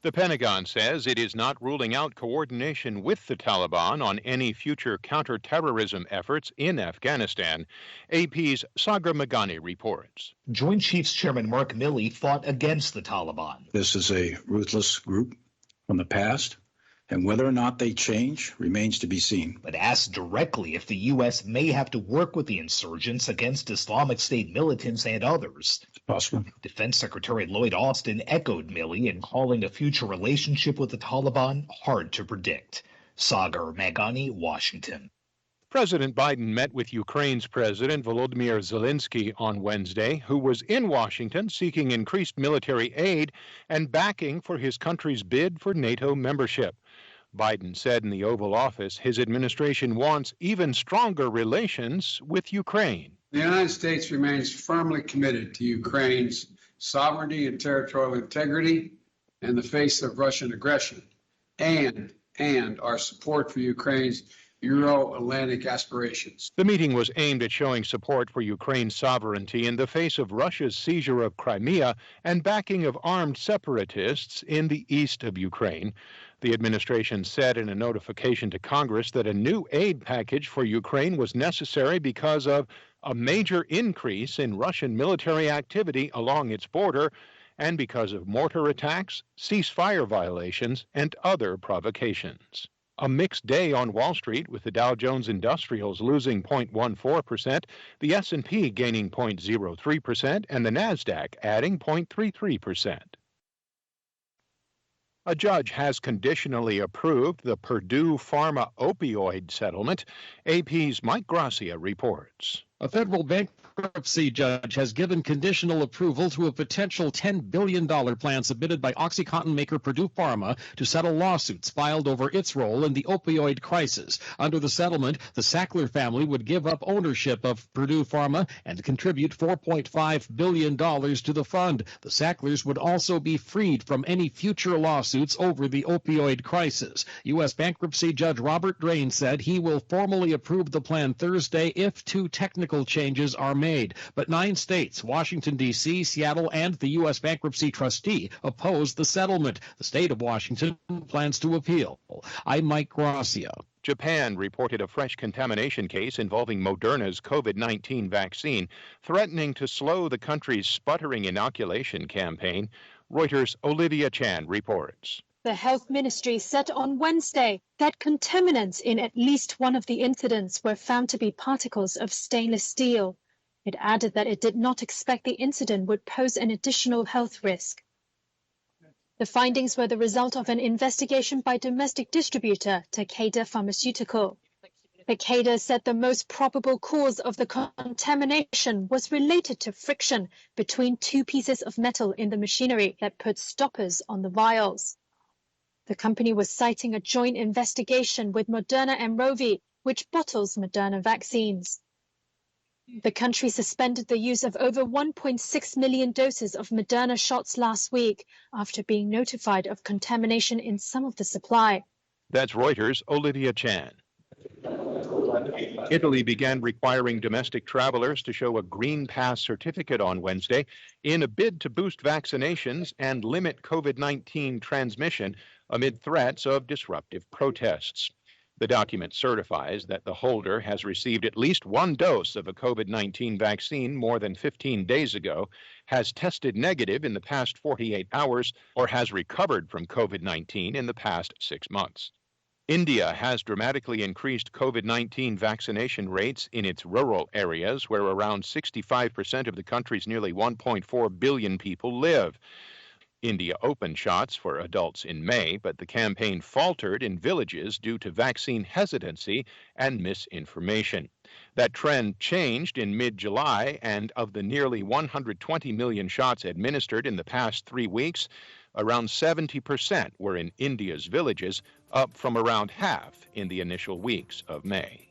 The Pentagon says it is not ruling out coordination with the Taliban on any future counterterrorism efforts in Afghanistan. AP's Sagar Meghani reports. Joint Chiefs Chairman Mark Milley fought against the Taliban. This is a ruthless group from the past, and whether or not they change remains to be seen. But asked directly if the U.S. may have to work with the insurgents against Islamic State militants and others. It's possible. Defense Secretary Lloyd Austin echoed Milley in calling a future relationship with the Taliban hard to predict. Sagar Meghani, Washington. President Biden met with Ukraine's President Volodymyr Zelensky on Wednesday, who was in Washington seeking increased military aid and backing for his country's bid for NATO membership. Biden said in the Oval Office his administration wants even stronger relations with Ukraine. The United States remains firmly committed to Ukraine's sovereignty and territorial integrity in the face of Russian aggression, and our support for Ukraine's Euro-Atlantic aspirations. The meeting was aimed at showing support for Ukraine's sovereignty in the face of Russia's seizure of Crimea and backing of armed separatists in the east of Ukraine. The administration said in a notification to Congress that a new aid package for Ukraine was necessary because of a major increase in Russian military activity along its border and because of mortar attacks, ceasefire violations, and other provocations. A mixed day on Wall Street with the Dow Jones Industrials losing 0.14%, the S&P gaining 0.03%, and the Nasdaq adding 0.33%. A judge has conditionally approved the Purdue Pharma opioid settlement. AP's Mike Gracia reports. A federal bankruptcy judge has given conditional approval to a potential $10 billion plan submitted by OxyContin maker Purdue Pharma to settle lawsuits filed over its role in the opioid crisis. Under the settlement, the Sackler family would give up ownership of Purdue Pharma and contribute $4.5 billion to the fund. The Sacklers would also be freed from any future lawsuits over the opioid crisis. U.S. bankruptcy judge Robert Drain said he will formally approve the plan Thursday if two technical changes are made. But 9 states, Washington, D.C., Seattle, and the U.S. bankruptcy trustee oppose the settlement. The state of Washington plans to appeal. I'm Mike Gracia. Japan reported a fresh contamination case involving Moderna's COVID-19 vaccine, threatening to slow the country's sputtering inoculation campaign. Reuters' Olivia Chan reports. The health ministry said on Wednesday that contaminants in at least one of the incidents were found to be particles of stainless steel. It added that it did not expect the incident would pose an additional health risk. The findings were the result of an investigation by domestic distributor Takeda Pharmaceutical. Takeda said the most probable cause of the contamination was related to friction between 2 pieces of metal in the machinery that put stoppers on the vials. The company was citing a joint investigation with Moderna and Rovi, which bottles Moderna vaccines. The country suspended the use of over 1.6 million doses of Moderna shots last week after being notified of contamination in some of the supply. That's Reuters' Olivia Chan. Italy began requiring domestic travelers to show a Green Pass certificate on Wednesday in a bid to boost vaccinations and limit COVID-19 transmission amid threats of disruptive protests. The document certifies that the holder has received at least 1 dose of a COVID-19 vaccine more than 15 days ago, has tested negative in the past 48 hours, or has recovered from COVID-19 in the past 6 months. India has dramatically increased COVID-19 vaccination rates in its rural areas, where around 65% of the country's nearly 1.4 billion people live. India opened shots for adults in May, but the campaign faltered in villages due to vaccine hesitancy and misinformation. That trend changed in mid-July, and of the nearly 120 million shots administered in the past 3 weeks, around 70% were in India's villages, up from around half in the initial weeks of May.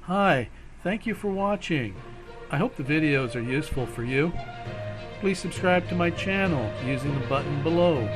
Hi, thank you for watching. I hope the videos are useful for you. Please subscribe to my channel using the button below.